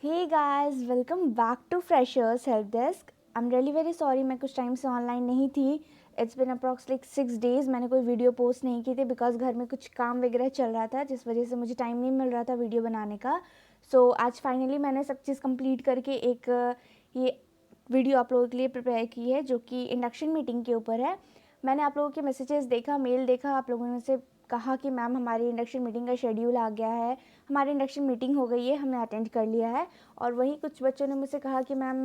Hey guys, welcome back to freshers help desk. I am really very sorry, मैं कुछ time से online नहीं थी। It's been approx like 6 days मैंने कोई वीडियो पोस्ट नहीं की थी बिकॉज घर में कुछ काम वगैरह चल रहा था, जिस वजह से मुझे टाइम नहीं मिल रहा था वीडियो बनाने का। आज फाइनली मैंने सब चीज़ कंप्लीट करके एक ये वीडियो आप लोगों के लिए प्रिपेयर की है, जो कि इंडक्शन मीटिंग के ऊपर है। मैंने आप लोगों के मैसेजेस देखा, मेल देखा, आप लोगों ने से कहा कि मैम हमारी इंडक्शन मीटिंग का शेड्यूल आ गया है, हमारी इंडक्शन मीटिंग हो गई है, हमने अटेंड कर लिया है। और वहीं कुछ बच्चों ने मुझसे कहा कि मैम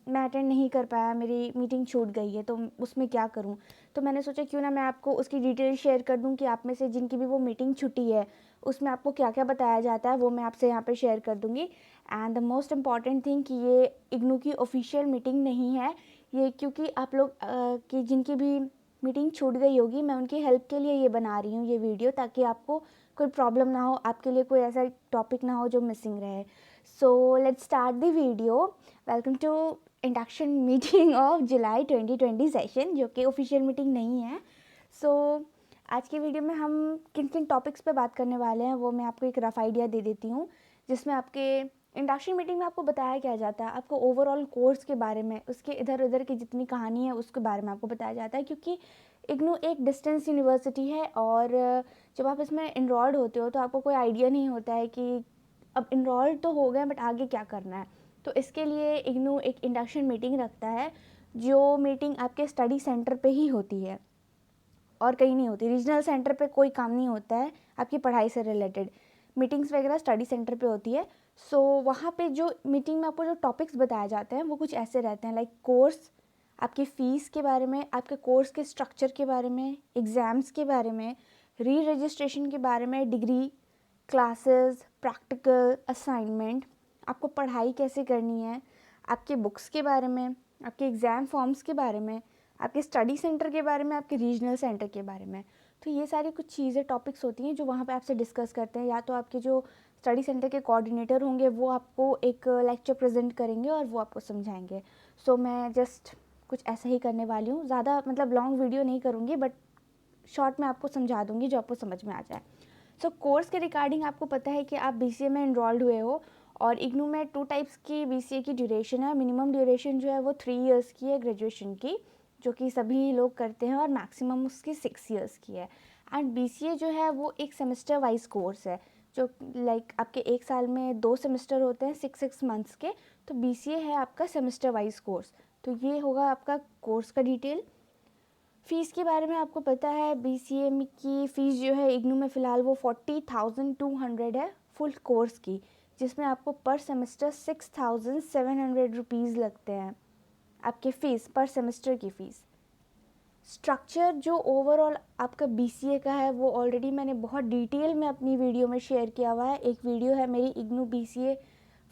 मैं अटेंड नहीं कर पाया, मेरी मीटिंग छूट गई है, तो उसमें क्या करूं। तो मैंने सोचा क्यों ना मैं आपको उसकी डिटेल शेयर कर दूं कि आप में से जिनकी भी वो मीटिंग छुट्टी है उसमें आपको क्या क्या बताया जाता है, वो मैं आपसे यहाँ पे शेयर कर दूंगी। And the most important thing कि ये इग्नू की ऑफिशियल मीटिंग नहीं है ये, क्योंकि आप लोग की जिनकी भी मीटिंग छूट गई होगी, मैं उनकी हेल्प के लिए ये बना रही हूँ ये वीडियो, ताकि आपको कोई प्रॉब्लम ना हो, आपके लिए कोई ऐसा टॉपिक ना हो जो मिसिंग रहे। So let's start the video. Welcome to induction meeting of July 2020 session, जो कि ऑफिशियल मीटिंग नहीं है। सो आज की वीडियो में हम किन किन टॉपिक्स पे बात करने वाले हैं वो मैं आपको एक रफ आइडिया दे देती हूँ, जिसमें आपके इंडक्शन मीटिंग में आपको बताया क्या जाता है, आपको ओवरऑल कोर्स के बारे में, उसके इधर उधर की जितनी कहानी है उसके बारे में आपको बताया जाता है। क्योंकि इग्नू एक डिस्टेंस यूनिवर्सिटी है और जब आप इसमें इनरोल्ड होते हो तो आपको कोई आइडिया नहीं होता है कि अब इनरोल्ड तो हो गए बट आगे क्या करना है। तो इसके लिए इग्नू एक इंडक्शन मीटिंग रखता है, जो मीटिंग आपके स्टडी सेंटर पे ही होती है और कहीं नहीं होती। रीजनल सेंटर पे कोई काम नहीं होता है आपकी पढ़ाई से रिलेटेड, मीटिंग्स वगैरह स्टडी सेंटर पे होती है। वहाँ पे जो मीटिंग में आपको जो टॉपिक्स बताए जाते हैं वो कुछ ऐसे रहते हैं, लाइक कोर्स, आपकी फ़ीस के बारे में, आपके कोर्स के स्ट्रक्चर के बारे में, एग्ज़ाम्स के बारे में, री रजिस्ट्रेशन के बारे में, डिग्री, क्लासेस, प्रैक्टिकल, असाइनमेंट, आपको पढ़ाई कैसे करनी है, आपके बुक्स के बारे में, आपके एग्ज़ाम फॉर्म्स के बारे में, आपके स्टडी सेंटर के बारे में, आपके रीजनल सेंटर के बारे में। तो ये सारी कुछ चीज़ें टॉपिक्स होती हैं जो वहाँ पे आपसे डिस्कस करते हैं। या तो आपके जो स्टडी सेंटर के कोऑर्डिनेटर होंगे वो आपको एक लेक्चर प्रेजेंट करेंगे और वो आपको समझाएंगे। मैं जस्ट कुछ ऐसा ही करने वाली हूँ, ज़्यादा मतलब लॉन्ग वीडियो नहीं करूँगी, बट शॉर्ट में आपको समझा दूँगी जो आपको समझ में आ जाए। कोर्स के रिगार्डिंग आपको पता है कि आप बीसीए में इनरोल्ड हुए हो, और इग्नू में 2 टाइप्स की बीसीए की ड्यूरेशन है। मिनिमम ड्यूरेशन जो है वो 3 years की है ग्रेजुएशन की, जो कि सभी लोग करते हैं, और मैक्सिमम उसकी 6 years की है। एंड बीसीए जो है वो एक सेमेस्टर वाइज कोर्स है, जो लाइक आपके एक साल में 2 सेमेस्टर होते हैं 6 months के। तो बीसीए है आपका सेमेस्टर वाइज कोर्स। तो ये होगा आपका कोर्स का डिटेल। फ़ीस के बारे में आपको पता है, बीसीए की फ़ीस जो है इग्नू में फ़िलहाल वो 40,200 है फुल कोर्स की, जिसमें आपको पर सेमेस्टर 6,700 रुपीज़ लगते हैं आपके फ़ीस पर सेमेस्टर की फ़ीस। स्ट्रक्चर जो ओवरऑल आपका बीसीए का है वो ऑलरेडी मैंने बहुत डिटेल में अपनी वीडियो में शेयर किया हुआ है। एक वीडियो है मेरी IGNOU BCA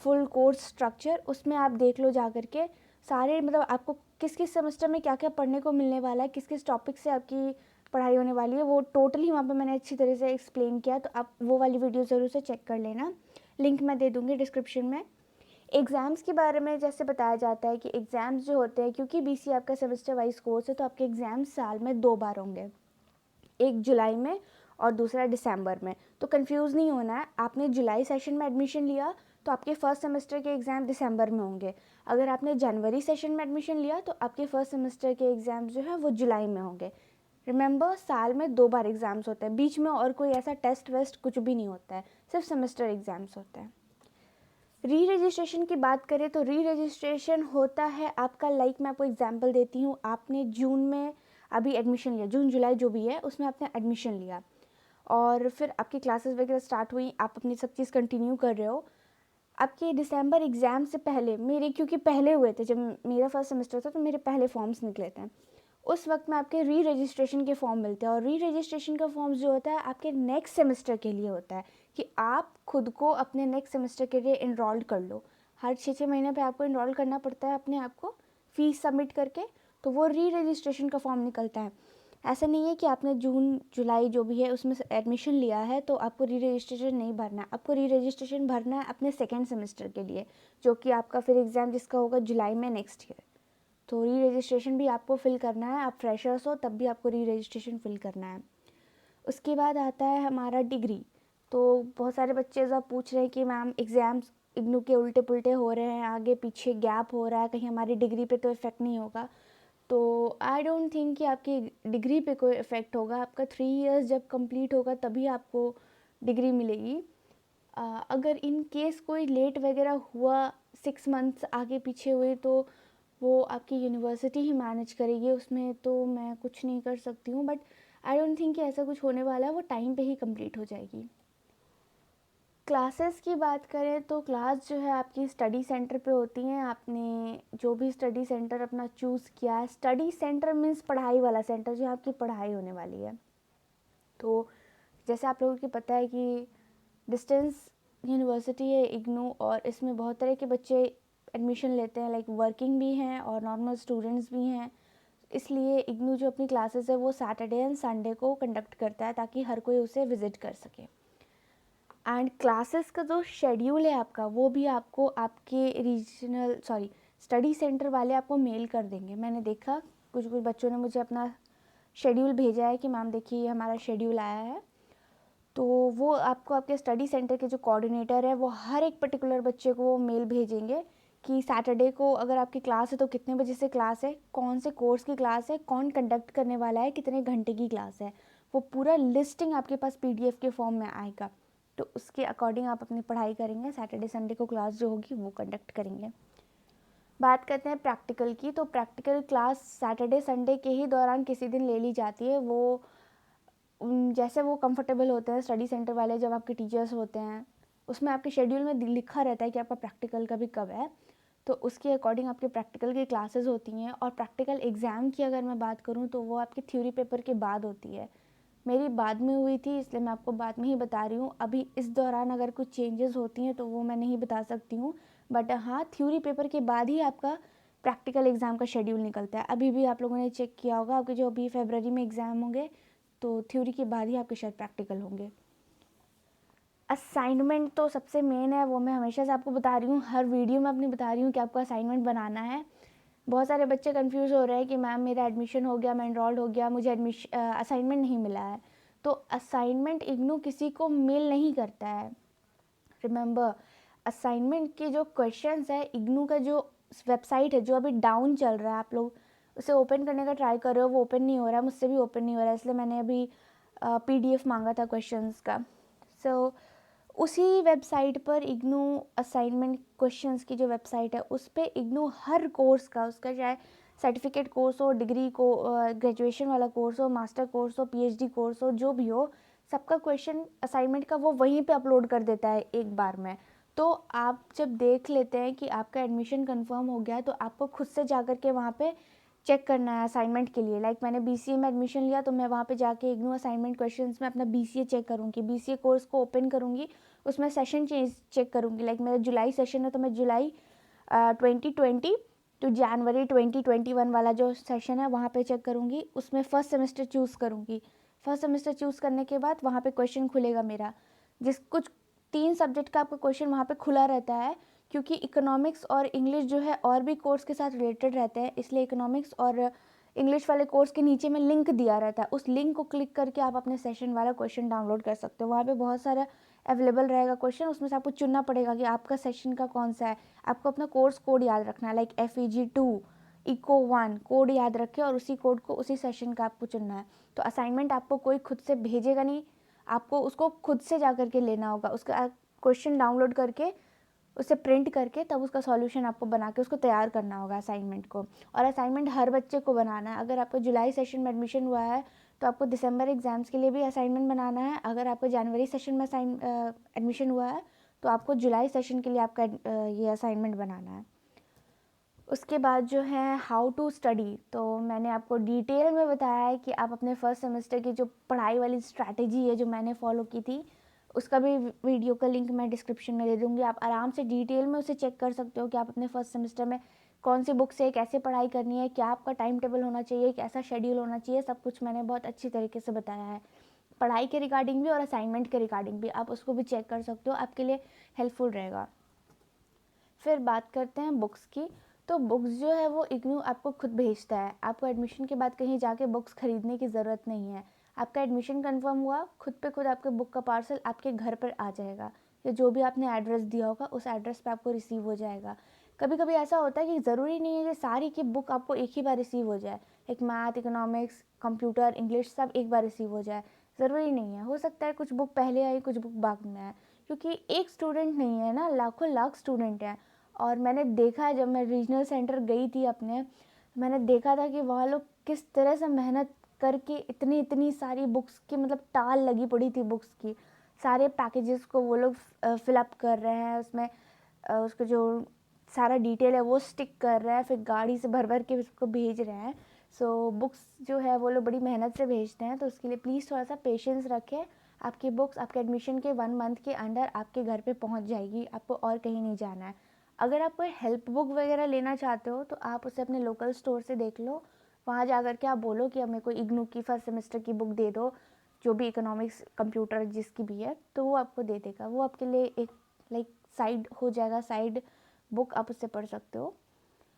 full course structure, उसमें आप देख लो जा करके सारे, मतलब आपको किस किस सेमेस्टर में क्या क्या पढ़ने को मिलने वाला है, किस किस टॉपिक से आपकी पढ़ाई होने वाली है, वो टोटली वहाँ पे मैंने अच्छी तरह से एक्सप्लेन किया। तो आप वो वाली वीडियो ज़रूर से चेक कर लेना, लिंक मैं दे दूँगी डिस्क्रिप्शन में। एग्ज़ाम्स के बारे में जैसे बताया जाता है कि एग्ज़ाम्स जो होते हैं, क्योंकि बीसीए आपका सेमेस्टर वाइज कोर्स है, तो आपके एग्ज़ाम्स साल में 2 बार होंगे, एक जुलाई में और दूसरा दिसंबर में। तो कंफ्यूज नहीं होना है, आपने जुलाई सेशन में एडमिशन लिया तो आपके फर्स्ट सेमेस्टर के एग्ज़ाम दिसंबर में होंगे। अगर आपने जनवरी सेशन में एडमिशन लिया तो आपके फर्स्ट सेमेस्टर के एग्ज़ाम जो है वो जुलाई में होंगे। रिमेंबर, साल में 2 बार एग्ज़ाम्स होते हैं, बीच में और कोई ऐसा टेस्ट वेस्ट कुछ भी नहीं होता है, सिर्फ सेमेस्टर एग्ज़ाम्स होते हैं। री रजिस्ट्रेशन की बात करें तो री रजिस्ट्रेशन होता है आपका, लाइक मैं आपको एग्जांपल देती हूँ, आपने जून में अभी एडमिशन लिया, जून जुलाई जो भी है उसमें आपने एडमिशन लिया, और फिर आपकी क्लासेस वगैरह स्टार्ट हुई, आप अपनी सब चीज़ कंटिन्यू कर रहे हो। आपके दिसंबर एग्ज़ाम से पहले, मेरे क्योंकि पहले हुए थे, जब मेरा फर्स्ट सेमेस्टर था तो मेरे पहले फॉर्म्स निकले थे, उस वक्त में आपके री रजिस्ट्रेशन के फॉर्म मिलते हैं। और री रजिस्ट्रेशन का फॉर्म जो होता है आपके नेक्स्ट सेमेस्टर के लिए होता है, कि आप खुद को अपने नेक्स्ट सेमेस्टर के लिए इनरोल्ड कर लो। हर 6-6 महीने पे आपको इनरोल करना पड़ता है अपने आप को, फ़ीस सबमिट करके, तो वो री रजिस्ट्रेशन का फॉर्म निकलता है। ऐसा नहीं है कि आपने जून जुलाई जो भी है उसमें एडमिशन लिया है तो आपको री रजिस्ट्रेशन नहीं भरना है। आपको री रजिस्ट्रेशन भरना है अपने सेकेंड सेमेस्टर के लिए, जो कि आपका फिर एग्ज़ाम जिसका होगा जुलाई में नेक्स्ट ईयर। तो री रजिस्ट्रेशन भी आपको फ़िल करना है, आप फ्रेशर्स हो तब भी आपको री रजिस्ट्रेशन फ़िल करना है। उसके बाद आता है हमारा डिग्री। तो बहुत सारे बच्चे अब पूछ रहे हैं कि मैम एग्ज़ाम्स इग्नू के उल्टे पुल्टे हो रहे हैं, आगे पीछे गैप हो रहा है, कहीं हमारी डिग्री पे तो इफ़ेक्ट नहीं होगा। तो आई डोंट थिंक कि आपकी डिग्री पे कोई इफ़ेक्ट होगा। आपका 3 इयर्स जब कंप्लीट होगा तभी आपको डिग्री मिलेगी। अगर इन केस कोई लेट वगैरह हुआ, 6 मंथ्स आगे पीछे हुए, तो वो आपकी यूनिवर्सिटी ही मैनेज करेगी, उसमें तो मैं कुछ नहीं कर सकती हूँ। बट आई डोंट थिंक कि ऐसा कुछ होने वाला है, वो टाइम पे ही कंप्लीट हो जाएगी। क्लासेस की बात करें तो क्लास जो है आपकी स्टडी सेंटर पे होती हैं। आपने जो भी स्टडी सेंटर अपना चूज़ किया है, स्टडी सेंटर मीन्स पढ़ाई वाला सेंटर, जो आपकी पढ़ाई होने वाली है। तो जैसे आप लोगों को पता है कि डिस्टेंस यूनिवर्सिटी है इग्नू, और इसमें बहुत तरह के बच्चे एडमिशन लेते हैं, लाइक वर्किंग भी हैं और नॉर्मल स्टूडेंट्स भी हैं। इसलिए इग्नू जो अपनी क्लासेस है वो सैटरडे एंड संडे को कंडक्ट करता है, ताकि हर कोई उसे विज़िट कर सके। एंड क्लासेस का जो शेड्यूल है आपका, वो भी आपको आपके स्टडी सेंटर वाले आपको मेल कर देंगे। मैंने देखा कुछ बच्चों ने मुझे अपना शेड्यूल भेजा है कि मैम देखिए ये हमारा शेड्यूल आया है। तो वो आपको आपके स्टडी सेंटर के जो कोऑर्डिनेटर है वो हर एक पर्टिकुलर बच्चे को वो मेल भेजेंगे कि सैटरडे को अगर आपकी क्लास है तो कितने बजे से क्लास है, कौन से कोर्स की क्लास है, कौन कंडक्ट करने वाला है, कितने घंटे की क्लास है। वो पूरा लिस्टिंग आपके पास पीडीएफ के फॉर्म में आएगा। तो उसके अकॉर्डिंग आप अपनी पढ़ाई करेंगे, सैटरडे संडे को क्लास जो होगी वो कंडक्ट करेंगे। बात करते हैं प्रैक्टिकल की, तो प्रैक्टिकल क्लास सैटरडे संडे के ही दौरान किसी दिन ले ली जाती है। वो जैसे वो कंफर्टेबल होते हैं स्टडी सेंटर वाले, जब आपके टीचर्स होते हैं उसमें आपके शेड्यूल में लिखा रहता है कि आपका प्रैक्टिकल कभी कब है, तो उसके अकॉर्डिंग आपके प्रैक्टिकल की क्लासेस होती हैं। और प्रैक्टिकल एग्ज़ाम की अगर मैं बात करूँ तो वो आपके थ्योरी पेपर के बाद होती है। मेरी बाद में हुई थी, इसलिए मैं आपको बाद में ही बता रही हूँ। अभी इस दौरान अगर कुछ चेंजेस होती हैं तो वो मैं नहीं बता सकती हूँ। बट हाँ, थ्योरी पेपर के बाद ही आपका प्रैक्टिकल एग्ज़ाम का शेड्यूल निकलता है। अभी भी आप लोगों ने चेक किया होगा, आपके जो अभी फरवरी में एग्ज़ाम होंगे तो थ्योरी के बाद ही आपके शायद प्रैक्टिकल होंगे। असाइनमेंट तो सबसे मेन है, वो मैं हमेशा से आपको बता रही हूँ, हर वीडियो में अपनी बता रही हूँ कि आपको असाइनमेंट बनाना है। बहुत सारे बच्चे कंफ्यूज हो रहे हैं कि मैम मेरा एडमिशन हो गया, मैं एनरोल्ड हो गया, मुझे असाइनमेंट नहीं मिला है। तो असाइनमेंट इग्नू किसी को मेल नहीं करता है। रिमेंबर, असाइनमेंट के जो क्वेश्चंस है, इग्नू का जो वेबसाइट है जो अभी डाउन चल रहा है, आप लोग उसे ओपन करने का ट्राई कर रहे हो, वो ओपन नहीं हो रहा है, मुझसे भी ओपन नहीं हो रहा है, इसलिए मैंने अभी पीडीएफ मांगा था क्वेश्चंस का। सो उसी वेबसाइट पर इग्नू असाइनमेंट क्वेश्चंस की जो वेबसाइट है उस पर इग्नू हर कोर्स का, उसका चाहे सर्टिफिकेट कोर्स हो, डिग्री को ग्रेजुएशन वाला कोर्स हो, मास्टर कोर्स हो, पीएचडी कोर्स हो, जो भी हो, सबका क्वेश्चन असाइनमेंट का वो वहीं पे अपलोड कर देता है एक बार में। तो आप जब देख लेते हैं कि आपका एडमिशन कंफर्म हो गया, तो आपको खुद से जा कर के वहाँ पे चेक करना है असाइनमेंट के लिए। लाइक मैंने बीसीए में एडमिशन लिया, तो मैं वहाँ पे जाके इग्नू असाइनमेंट क्वेश्चंस में अपना बीसीए चेक करूँगी, बीसीए कोर्स को ओपन करूँगी, उसमें सेशन चेक करूँगी। लाइक मेरा जुलाई सेशन है तो मैं जुलाई 2020 तो जनवरी 2021 वाला जो सेशन है वहाँ पे चेक करूँगी, उसमें फ़र्स्ट सेमेस्टर चूज़ करूँगी। फर्स्ट सेमेस्टर चूज़ करने के बाद वहाँ पे क्वेश्चन खुलेगा मेरा, जिस कुछ 3 सब्जेक्ट का आपका क्वेश्चन वहाँ पे खुला रहता है, क्योंकि इकोनॉमिक्स और इंग्लिश जो है और भी कोर्स के साथ रिलेटेड रहते हैं, इसलिए इकोनॉमिक्स और इंग्लिश वाले कोर्स के नीचे में लिंक दिया रहता है। उस लिंक को क्लिक करके आप अपने सेशन वाला क्वेश्चन डाउनलोड कर सकते हो। वहाँ पे बहुत सारा अवेलेबल रहेगा क्वेश्चन, उसमें से आपको चुनना पड़ेगा कि आपका सेशन का कौन सा है। आपको अपना कोर्स कोड याद रखना है, लाइक FEG2 इको 1 कोड याद रखें और उसी कोड को उसी सेशन का आपको चुनना है। तो असाइनमेंट आपको कोई खुद से भेजेगा नहीं, आपको उसको खुद से जा करके लेना होगा। उसका क्वेश्चन डाउनलोड करके उसे प्रिंट करके तब उसका सॉल्यूशन आपको बना के उसको तैयार करना होगा असाइनमेंट को। और असाइनमेंट हर बच्चे को बनाना है। अगर आपका जुलाई सेशन में एडमिशन हुआ है तो आपको दिसंबर एग्ज़ाम्स के लिए भी असाइनमेंट बनाना है। अगर आपका जनवरी सेशन में एडमिशन हुआ है तो आपको जुलाई सेशन के लिए आपका ये असाइनमेंट बनाना है। उसके बाद जो है हाउ टू स्टडी, तो मैंने आपको डिटेल में बताया है कि आप अपने फर्स्ट सेमेस्टर की जो पढ़ाई वाली स्ट्रैटेजी है जो मैंने फॉलो की थी, उसका भी वीडियो का लिंक मैं डिस्क्रिप्शन में दे दूँगी। आप आराम से डिटेल में उसे चेक कर सकते हो कि आप अपने फर्स्ट सेमेस्टर में कौन सी बुक से कैसे पढ़ाई करनी है, क्या आपका टाइम टेबल होना चाहिए, कैसा शेड्यूल होना चाहिए, सब कुछ मैंने बहुत अच्छी तरीके से बताया है। पढ़ाई के रिगार्डिंग भी और असाइनमेंट के रिगार्डिंग भी आप उसको भी चेक कर सकते हो, आपके लिए हेल्पफुल रहेगा। फिर बात करते हैं बुक्स की। तो बुक्स जो है वो इग्नू आपको खुद भेजता है, आपको एडमिशन के बाद कहीं जाके बुक्स ख़रीदने की ज़रूरत नहीं है। आपका एडमिशन कंफर्म हुआ, खुद पे खुद आपके बुक का पार्सल आपके घर पर आ जाएगा, या जो भी आपने एड्रेस दिया होगा उस एड्रेस पे आपको रिसीव हो जाएगा। कभी कभी ऐसा होता है कि ज़रूरी नहीं है कि सारी की बुक आपको एक ही बार रिसीव हो जाए, एक मैथ, इकोनॉमिक्स, कंप्यूटर, इंग्लिश सब एक बार रिसीव हो जाए, ज़रूरी नहीं है। हो सकता है कुछ बुक पहले आई, कुछ बुक बाद में आए, क्योंकि एक स्टूडेंट नहीं है ना, लाखों लाख स्टूडेंट हैं। और मैंने देखा है, जब मैं रीजनल सेंटर गई थी अपने, मैंने देखा था कि वहाँ लोग किस तरह से मेहनत करके इतनी इतनी सारी बुक्स की, मतलब टाल लगी पड़ी थी बुक्स की, सारे पैकेजेस को वो लोग फिलअप कर रहे हैं, उसमें उसको जो सारा डिटेल है वो स्टिक कर रहे हैं, फिर गाड़ी से भर भर के उसको भेज रहे हैं। सो बुक्स जो है वो लोग बड़ी मेहनत से भेजते हैं, तो उसके लिए प्लीज़ थोड़ा सा पेशेंस रखें। आपकी बुक्स आपके एडमिशन के 1 मंथ के अंदर आपके घर पे पहुंच जाएगी, आपको और कहीं नहीं जाना है। अगर आप कोई हेल्प बुक वगैरह लेना चाहते हो तो आप उसे अपने लोकल स्टोर से देख लो, वहाँ जा कर के आप बोलो कि अब मेरे को इग्नू की फर्स्ट सेमेस्टर की बुक दे दो, जो भी इकोनॉमिक्स, कंप्यूटर जिसकी भी है, तो वो आपको दे देगा। वो आपके लिए एक लाइक साइड हो जाएगा, साइड बुक आप उससे पढ़ सकते हो।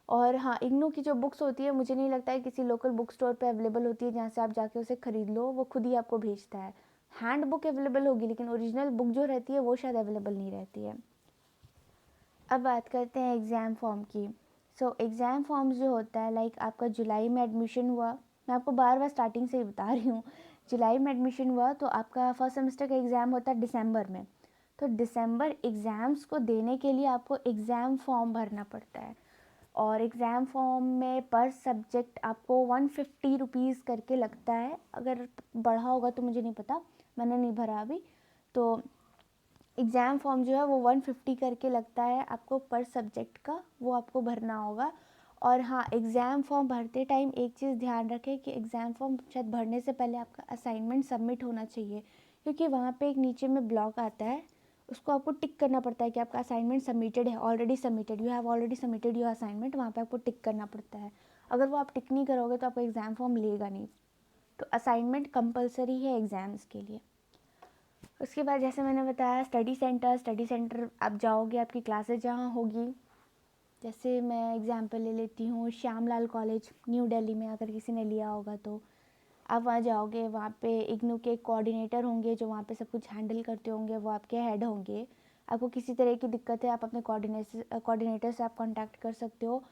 और हाँ, इग्नू की जो बुक्स होती है, मुझे नहीं लगता है किसी लोकल बुक स्टोर पे अवेलेबल होती है जहाँ से आप जाके उसे ख़रीद लो, वो खुद ही आपको भेजता है। हैंड बुक अवेलेबल होगी, लेकिन ओरिजिनल बुक जो रहती है वो शायद अवेलेबल नहीं रहती है। अब बात करते हैं एग्ज़ाम फॉर्म की। सो एग्ज़ाम फॉर्म्स जो होता है, लाइक आपका जुलाई में एडमिशन हुआ, मैं आपको बार बार स्टार्टिंग से ही बता रही हूँ, जुलाई में एडमिशन हुआ तो आपका फर्स्ट सेमेस्टर का एग्ज़ाम होता है दिसंबर में। तो दिसंबर एग्ज़ाम्स को देने के लिए आपको एग्ज़ाम फॉर्म भरना पड़ता है, और एग्ज़ाम फॉर्म में पर सब्जेक्ट आपको 150 रुपीज़ करके लगता है। अगर बढ़ा होगा तो मुझे नहीं पता, मैंने नहीं भरा अभी। तो एग्ज़ाम फॉर्म जो है वो 150 करके लगता है आपको पर सब्जेक्ट का, वो आपको भरना होगा। और हाँ, एग्ज़ाम फॉर्म भरते टाइम एक चीज़ ध्यान रखें कि एग्ज़ाम फॉर्म शायद भरने से पहले आपका असाइनमेंट सबमिट होना चाहिए, क्योंकि वहाँ पे एक नीचे में ब्लॉक आता है, उसको आपको टिक करना पड़ता है कि आपका असाइनमेंट सबमिटेड है, already submitted, you have already submitted your assignment, वहाँ पे आपको टिक करना पड़ता है। अगर वो आप टिक नहीं करोगे तो आपका एग्ज़ाम फॉर्म लेगा नहीं। तो असाइनमेंट कंपलसरी है एग्ज़ाम्स के लिए। उसके बाद जैसे मैंने बताया, स्टडी सेंटर आप जाओगे, आपकी क्लासेस जहाँ होगी, जैसे मैं एग्जांपल ले लेती हूँ श्यामलाल कॉलेज न्यू दिल्ली में, अगर किसी ने लिया होगा तो आप वहाँ जाओगे, वहाँ पे इग्नू के कोऑर्डिनेटर होंगे जो वहाँ पे सब कुछ हैंडल करते होंगे, वो आपके हेड होंगे। आपको किसी तरह की दिक्कत है, आप अपने कोऑर्डिनेटर से आप कांटेक्ट कर सकते हो।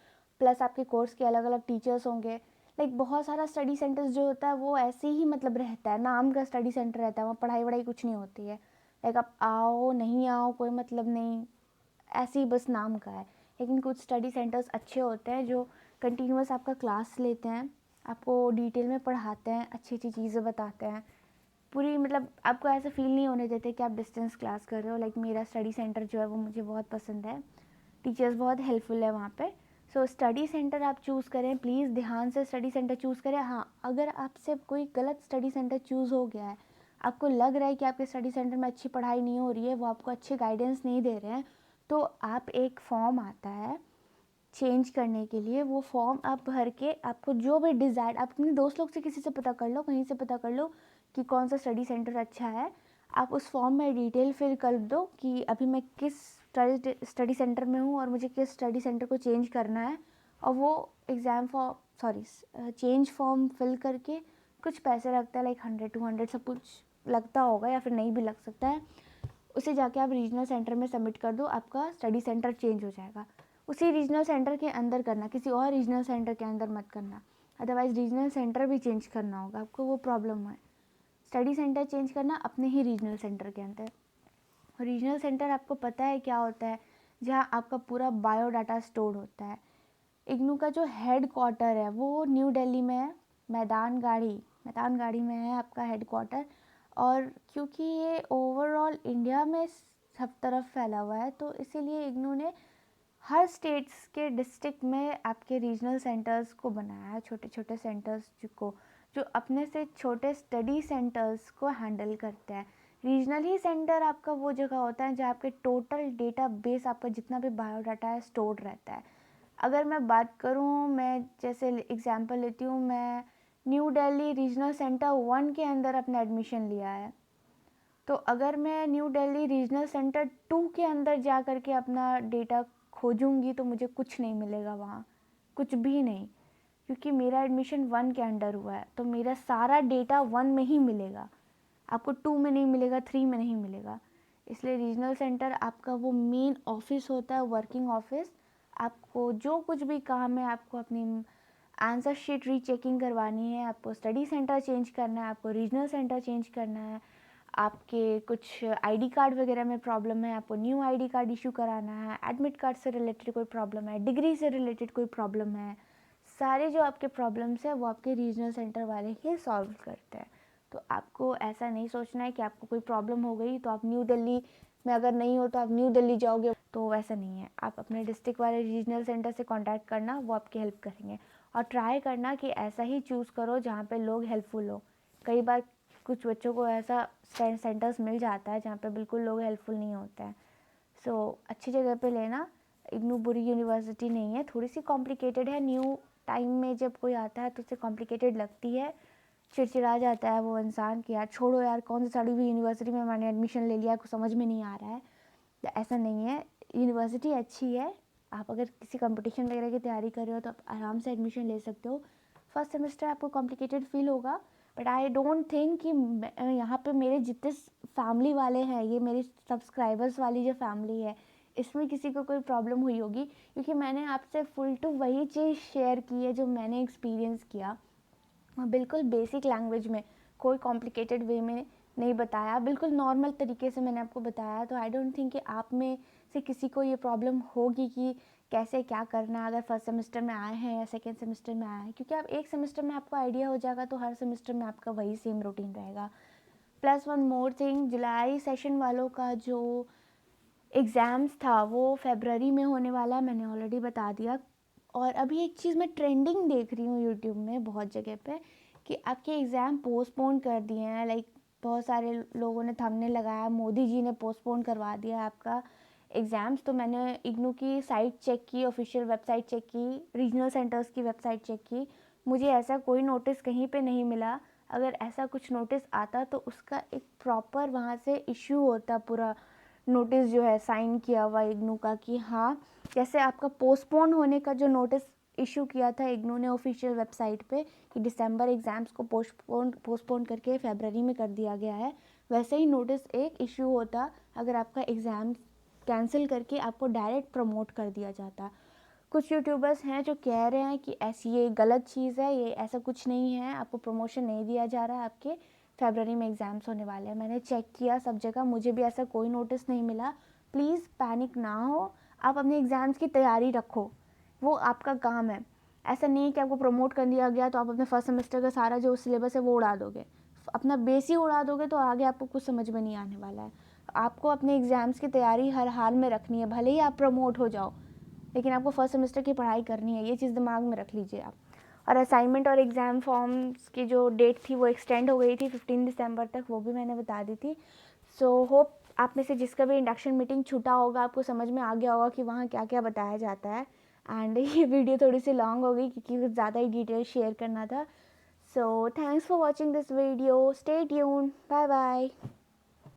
प्लस आपके कोर्स के अलग अलग टीचर्स होंगे। लाइक बहुत सारा स्टडी सेंटर्स जो होता है वो ऐसे ही मतलब रहता है, नाम का स्टडी सेंटर रहता है, वहाँ पढ़ाई वढ़ाई कुछ नहीं होती है। लाइक आप आओ नहीं आओ कोई मतलब नहीं, ऐसे ही बस नाम का है। लेकिन कुछ स्टडी सेंटर्स अच्छे होते हैं जो कंटिन्यूअस आपका क्लास लेते हैं, आपको डिटेल में पढ़ाते हैं, अच्छी अच्छी चीज़ें बताते हैं, पूरी मतलब आपको ऐसा फील नहीं होने देते कि आप डिस्टेंस क्लास कर रहे हो। लाइक मेरा स्टडी सेंटर जो है वो मुझे बहुत पसंद है, टीचर्स बहुत हेल्पफुल है वहाँ पे। सो स्टडी सेंटर आप चूज़ करें, प्लीज़ ध्यान से स्टडी सेंटर चूज़ करें। हाँ, अगर आपसे कोई गलत स्टडी सेंटर चूज़ हो गया है, आपको लग रहा है कि आपके स्टडी सेंटर में अच्छी पढ़ाई नहीं हो रही है, वो आपको अच्छी गाइडेंस नहीं दे रहे हैं, तो आप एक फॉर्म आता है चेंज करने के लिए, वो फॉर्म आप भर के, आपको जो भी डिज़ायर, आप अपने दोस्त लोग से किसी से पता कर लो, कहीं से पता कर लो कि कौन सा स्टडी सेंटर अच्छा है। आप उस फॉर्म में डिटेल फिल कर दो कि अभी मैं किस स्टडी सेंटर में हूँ और मुझे किस स्टडी सेंटर को चेंज करना है। और वो exam form, sorry, change form fill करके कुछ पैसे लगता है, लाइक 100-200 सब कुछ लगता होगा, या फिर नहीं भी लग सकता है। उसे जाके आप रीजनल सेंटर में सबमिट कर दो, आपका स्टडी सेंटर चेंज हो जाएगा। उसी रीजनल सेंटर के अंदर करना, किसी और रीजनल सेंटर के अंदर मत करना, अदरवाइज़ रीजनल सेंटर भी चेंज करना होगा आपको, वो प्रॉब्लम है। स्टडी सेंटर चेंज करना अपने ही रीजनल सेंटर के अंदर। रीजनल सेंटर आपको पता है क्या होता है, जहाँ आपका पूरा बायोडाटा स्टोर होता है। इग्नू का जो हेड क्वार्टर है वो न्यू दिल्ली में है, मैदान गाड़ी में है आपका हेड क्वार्टर। और क्योंकि ये ओवरऑल इंडिया में सब तरफ फैला हुआ है, तो इसीलिए इग्नू ने हर स्टेट्स के डिस्ट्रिक्ट में आपके रीजनल सेंटर्स को बनाया है, छोटे छोटे सेंटर्स को, जो अपने से छोटे स्टडी सेंटर्स को हैंडल करते हैं। रीजनल ही सेंटर आपका वो जगह होता है जहाँ आपके टोटल डेटा बेस, आपका जितना भी बायोडाटा है, स्टोर्ड रहता है। अगर मैं बात करूँ, मैं जैसे एग्जांपल लेती हूँ, मैं न्यू दिल्ली रीजनल सेंटर 1 के अंदर अपना एडमिशन लिया है, तो अगर मैं न्यू दिल्ली रीजनल सेंटर 2 के अंदर जा कर के अपना डेटा खोजूँगी तो मुझे कुछ नहीं मिलेगा वहाँ, कुछ भी नहीं, क्योंकि मेरा एडमिशन 1 के अंडर हुआ है, तो मेरा सारा डेटा 1 में ही मिलेगा, आपको 2 में नहीं मिलेगा, 3 में नहीं मिलेगा। इसलिए रीजनल सेंटर आपका वो मेन ऑफिस होता है, वर्किंग ऑफिस। आपको जो कुछ भी काम है, आपको अपनी आंसर शीट रीचेकिंग करवानी है, आपको स्टडी सेंटर चेंज करना है, आपको रीजनल सेंटर चेंज करना है, आपके कुछ आईडी कार्ड वगैरह में प्रॉब्लम है, आपको न्यू आईडी कार्ड इशू कराना है, एडमिट कार्ड से रिलेटेड कोई प्रॉब्लम है, डिग्री से रिलेटेड कोई प्रॉब्लम है, सारे जो आपके प्रॉब्लम्स हैं वो आपके रीजनल सेंटर वाले ही सॉल्व करते हैं। तो आपको ऐसा नहीं सोचना है कि आपको कोई प्रॉब्लम हो गई तो आप न्यू दिल्ली में अगर नहीं हो तो आप न्यू दिल्ली जाओगे, तो ऐसा नहीं है। आप अपने डिस्ट्रिक्ट वाले रीजनल सेंटर से कांटेक्ट करना, वो आपकी हेल्प करेंगे। और ट्राई करना कि ऐसा ही चूज़ करो जहाँ पे लोग हेल्पफुल हो। कई बार कुछ बच्चों को ऐसा सेंटर्स मिल जाता है जहाँ पे बिल्कुल लोग हेल्पफुल नहीं होते हैं। सो अच्छी जगह पे लेना। इग्नू बुरी यूनिवर्सिटी नहीं है, थोड़ी सी कॉम्प्लिकेटेड है। न्यू टाइम में जब कोई आता है तो उसे कॉम्प्लिकेटेड लगती है, चिड़चिड़ा जाता है वो इंसान कि यार छोड़ो यार, कौन सी सड़ी हुई यूनिवर्सिटी में मैंने एडमिशन ले लिया, कुछ समझ में नहीं आ रहा है। तो ऐसा नहीं है, यूनिवर्सिटी अच्छी है। आप अगर किसी कंपटीशन वगैरह की तैयारी कर रहे हो तो आप आराम से एडमिशन ले सकते हो। फर्स्ट सेमेस्टर आपको कॉम्प्लिकेटेड फील होगा, बट आई डोंट थिंक कि यहाँ पे मेरे जितने फैमिली वाले हैं, ये मेरी सब्सक्राइबर्स वाली जो फैमिली है, इसमें किसी को कोई प्रॉब्लम हुई होगी, क्योंकि मैंने आपसे फुल टू वही चीज़ शेयर की है जो मैंने एक्सपीरियंस किया। बिल्कुल बेसिक लैंग्वेज में, कोई कॉम्प्लिकेटेड वे में नहीं बताया, बिल्कुल नॉर्मल तरीके से मैंने आपको बताया। तो आई डोंट थिंक कि आप में से किसी को ये प्रॉब्लम होगी कि कैसे क्या करना है अगर फर्स्ट सेमेस्टर में आए हैं या सेकेंड सेमेस्टर में आए हैं, क्योंकि आप एक सेमेस्टर में आपको आइडिया हो जाएगा तो हर सेमेस्टर में आपका वही सेम रूटीन रहेगा। प्लस वन मोर थिंग, जुलाई सेशन वालों का जो एग्ज़ाम्स था वो फरवरी में होने वाला, मैंने ऑलरेडी बता दिया। और अभी एक चीज़ मैं ट्रेंडिंग देख रही हूँ यूट्यूब में बहुत जगह पे, कि आपके एग्ज़ाम पोस्टपोन कर दिए हैं। लाइक बहुत सारे लोगों ने थंबनेल लगाया, मोदी जी ने पोस्टपोन करवा दिया आपका एग्ज़ाम्स। तो मैंने इग्नू की साइट चेक की, ऑफिशियल वेबसाइट चेक की, रीजनल सेंटर्स की वेबसाइट चेक की, मुझे ऐसा कोई नोटिस कहीं पे नहीं मिला। अगर ऐसा कुछ नोटिस आता तो उसका एक प्रॉपर वहाँ से इशू होता, पूरा नोटिस जो है साइन किया हुआ इग्नू का, कि हाँ जैसे आपका पोस्टपोन होने का जो नोटिस इशू किया था इग्नू ने ऑफिशियल वेबसाइट पे कि दिसंबर एग्ज़ाम्स को पोस्टपोन करके फरवरी में कर दिया गया है, वैसे ही नोटिस एक इशू होता अगर आपका एग्ज़ाम कैंसिल करके आपको डायरेक्ट प्रमोट कर दिया जाता। कुछ यूट्यूबर्स हैं जो कह रहे हैं कि ऐसी ये गलत चीज़ है, ये ऐसा कुछ नहीं है, आपको प्रमोशन नहीं दिया जा रहा है, आपके फरवरी में एग्ज़ाम्स होने वाले हैं। मैंने चेक किया सब जगह, मुझे भी ऐसा कोई नोटिस नहीं मिला। प्लीज़ पैनिक ना हो, आप अपने एग्ज़ाम्स की तैयारी रखो, वो आपका काम है। ऐसा नहीं है कि आपको प्रमोट कर दिया गया तो आप अपने फर्स्ट सेमेस्टर का सारा जो सिलेबस है वो उड़ा दोगे, अपना बेस ही उड़ा दोगे तो आगे आपको कुछ समझ में नहीं आने वाला है। आपको अपने एग्ज़ाम्स की तैयारी हर हाल में रखनी है, भले ही आप प्रमोट हो जाओ, लेकिन आपको फर्स्ट सेमेस्टर की पढ़ाई करनी है, ये चीज़ दिमाग में रख लीजिए आप। और असाइनमेंट और एग्ज़ाम फॉर्म्स की जो डेट थी वो एक्सटेंड हो गई थी 15 दिसंबर तक, वो भी मैंने बता दी थी। सो होप आप में से जिसका भी इंडक्शन मीटिंग छूटा होगा आपको समझ में आ गया होगा कि वहाँ क्या क्या बताया जाता है। एंड ये वीडियो थोड़ी सी लॉन्ग हो गई क्योंकि कुछ ज़्यादा ही डिटेल शेयर करना था। So thanks for watching this video, stay tuned, bye bye.